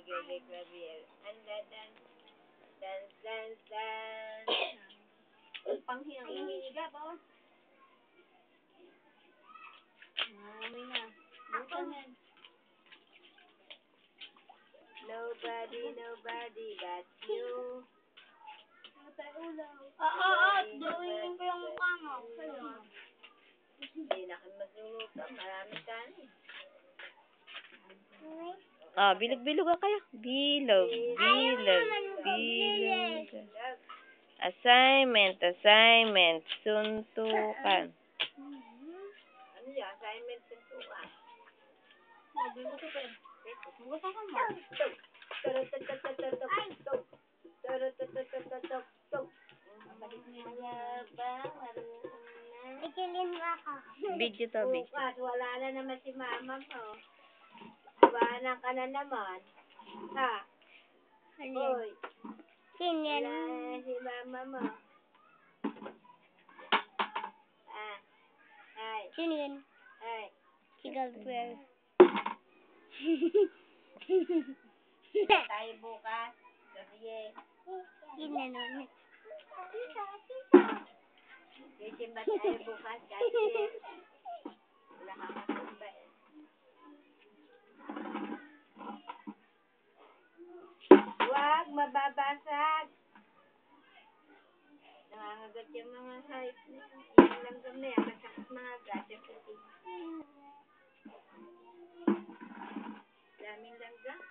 binigay kay Clavier. Dance, dance, dance, dance. Panghihiga po. May na. Bukan yan. Nobody but you. Drawing ko yung mukha mo. Hindi na kayo magluluto. Marami kanin. Bilog-bilog ka kayo. Bilog. Assignment. Suntukan. Ano yan? Assignment suntukan. Video to, video. Bukas, wala na naman si mama mo. Iwanan ka na naman. Ha? Hoy. Wala si mama mo. Ay. Sino yun? Ay. Si Gabriel. Tayo bukas. Gabriel. Yun na nun. Sisimba tayo bukas. Gabriel. Wala ka kasimba eh. Huwag mababasag. Nangangagat yung mga hype na yan. Yung langgam na yan. Masakit mga gatas. Daming langgam.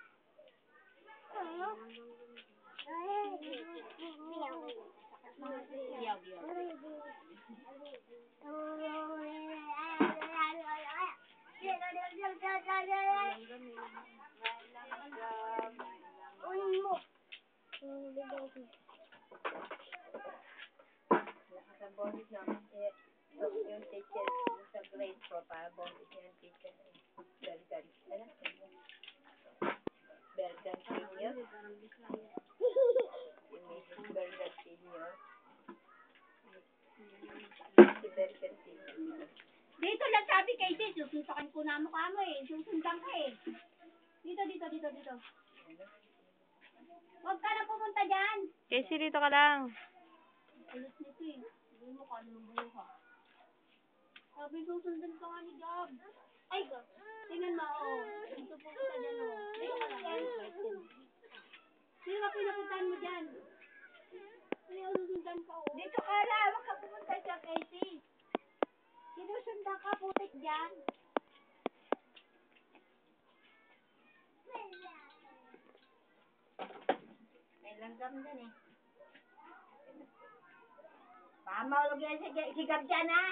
Sa boses na yung teacher sa grade 4 para boses niya yung teacher. Bergan. Ano? Bergan Senior. Si Mrs. Bergan Senior. Si Bergan Senior. Dito lang sabi kay sis, susuntakan ko na mukha mo eh. Susundan ka eh. Dito. Huwag ka na pumunta dyan. Casey, dito ka lang. Alas nito eh. Hindi mo ka nung buha. Sabi susundan ka nga ni Gab. Ay, Gab. Tingnan mo, Dito po ka dyan, Dito ka lang. Sino ka pinapuntahan mo dyan? Sino susundan ka, Dito ka lang. Huwag ka pumunta dyan, Casey. Sinusundan ka, putik dyan. May langgam dyan eh. Pamahulog yan si Gab dyan ha.